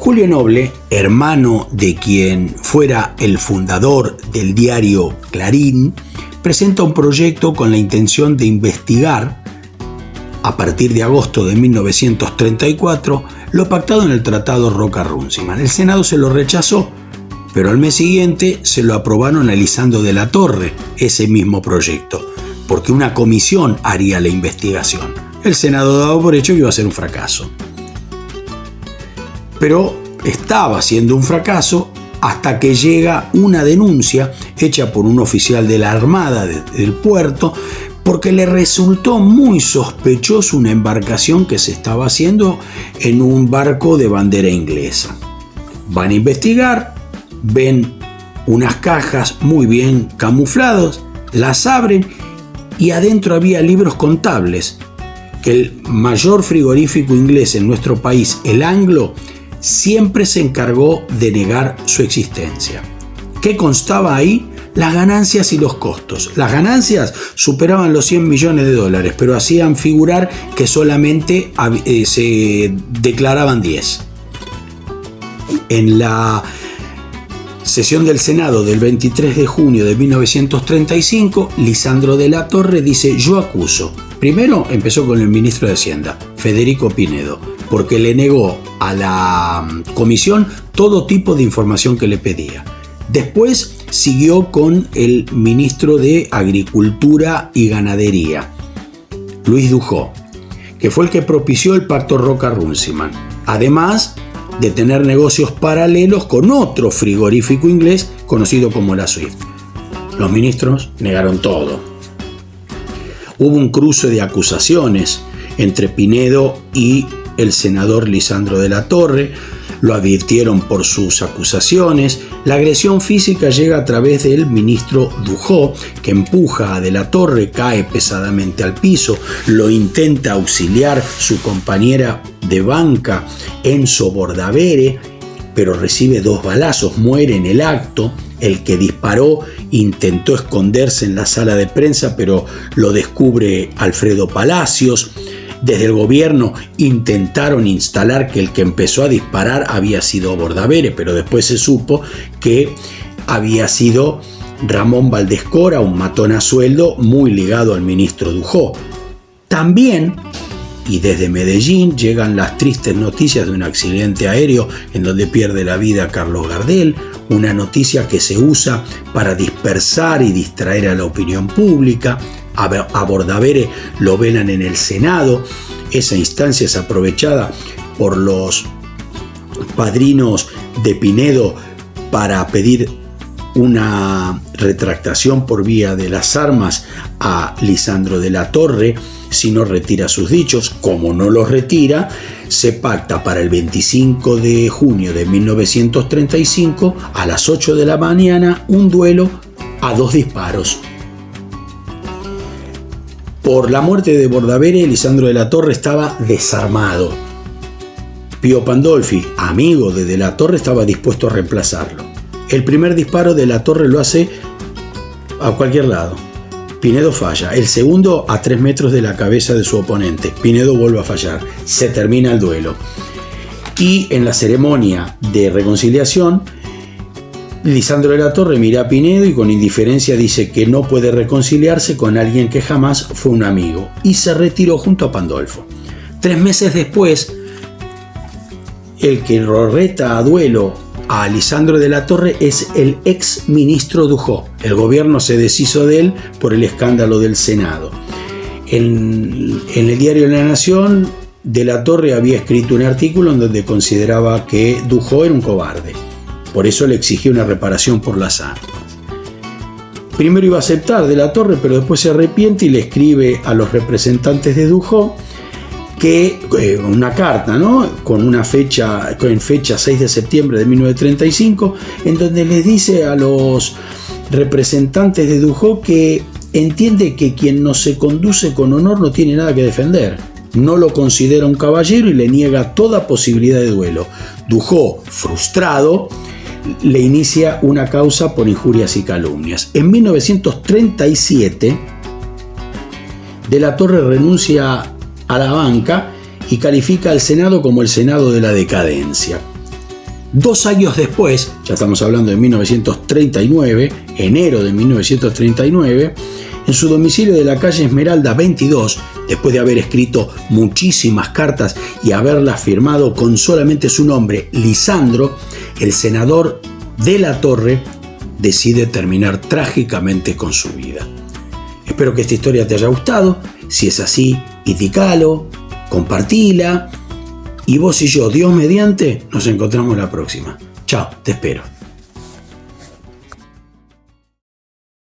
Julio Noble, hermano de quien fuera el fundador del diario Clarín, presenta un proyecto con la intención de investigar, a partir de agosto de 1934, lo pactado en el Tratado Roca-Runciman. El Senado se lo rechazó, pero al mes siguiente se lo aprobaron a Lisandro de la Torre, ese mismo proyecto, porque una comisión haría la investigación. El Senado daba por hecho que iba a ser un fracaso. Pero estaba siendo un fracaso hasta que llega una denuncia hecha por un oficial de la Armada del puerto, porque le resultó muy sospechoso una embarcación que se estaba haciendo en un barco de bandera inglesa. Van a investigar, ven unas cajas muy bien camufladas, las abren y adentro había libros contables que el mayor frigorífico inglés en nuestro país, el Anglo, siempre se encargó de negar su existencia. ¿Qué constaba ahí? Las ganancias y los costos. Las ganancias superaban los 100 millones de dólares, pero hacían figurar que solamente se declaraban 10. En la sesión del Senado del 23 de junio de 1935, Lisandro de la Torre dice: yo acuso. Primero empezó con el ministro de Hacienda, Federico Pinedo, porque le negó a la comisión todo tipo de información que le pedía. Después siguió con el ministro de Agricultura y Ganadería, Luis Dujó, que fue el que propició el pacto Roca-Runciman, además de tener negocios paralelos con otro frigorífico inglés conocido como la Swift. Los ministros negaron todo. Hubo un cruce de acusaciones entre Pinedo y el senador Lisandro de la Torre. Lo advirtieron por sus acusaciones. La agresión física llega a través del ministro Dujó, que empuja a de la Torre, cae pesadamente al piso, lo intenta auxiliar su compañera de banca Enzo Bordavere, pero recibe 2 balazos, muere en el acto. El que disparó intentó esconderse en la sala de prensa, pero lo descubre Alfredo Palacios. Desde el gobierno intentaron instalar que el que empezó a disparar había sido Bordavere, pero después se supo que había sido Ramón Valdescora, un matón a sueldo muy ligado al ministro Dujó. También, y desde Medellín, llegan las tristes noticias de un accidente aéreo en donde pierde la vida Carlos Gardel, una noticia que se usa para dispersar y distraer a la opinión pública. A Bordavere lo velan en el Senado. Esa instancia es aprovechada por los padrinos de Pinedo para pedir una retractación por vía de las armas a Lisandro de la Torre si no retira sus dichos. Como no los retira, se pacta para el 25 de junio de 1935 a las 8 de la mañana un duelo a 2 disparos. Por la muerte de Bordavere, Lisandro de la Torre estaba desarmado. Pío Pandolfi, amigo de la Torre, estaba dispuesto a reemplazarlo. El primer disparo de la Torre lo hace a cualquier lado. Pinedo falla. El segundo a 3 metros de la cabeza de su oponente. Pinedo vuelve a fallar. Se termina el duelo. Y en la ceremonia de reconciliación, Lisandro de la Torre mira a Pinedo y con indiferencia dice que no puede reconciliarse con alguien que jamás fue un amigo, y se retiró junto a Pandolfo. 3 meses después, el que lo reta a duelo a Lisandro de la Torre es el ex ministro Dujó. El gobierno se deshizo de él por el escándalo del Senado. En el diario La Nación, de la Torre había escrito un artículo en donde consideraba que Dujó era un cobarde. Por eso le exigió una reparación por las armas. Primero iba a aceptar de la Torre, pero después se arrepiente y le escribe a los representantes de Dujó que una carta, ¿no? Con fecha 6 de septiembre de 1935, en donde les dice a los representantes de Dujó que entiende que quien no se conduce con honor no tiene nada que defender. No lo considera un caballero y le niega toda posibilidad de duelo. Dujó, frustrado, le inicia una causa por injurias y calumnias. En 1937, de la Torre renuncia a la banca y califica al Senado como el Senado de la decadencia. 2 años después, ya estamos hablando de 1939, enero de 1939, en su domicilio de la calle Esmeralda 22, después de haber escrito muchísimas cartas y haberlas firmado con solamente su nombre, Lisandro, el senador de la Torre decide terminar trágicamente con su vida. Espero que esta historia te haya gustado. Si es así, indicalo, compartila. Y vos y yo, Dios mediante, nos encontramos la próxima. Chao, te espero.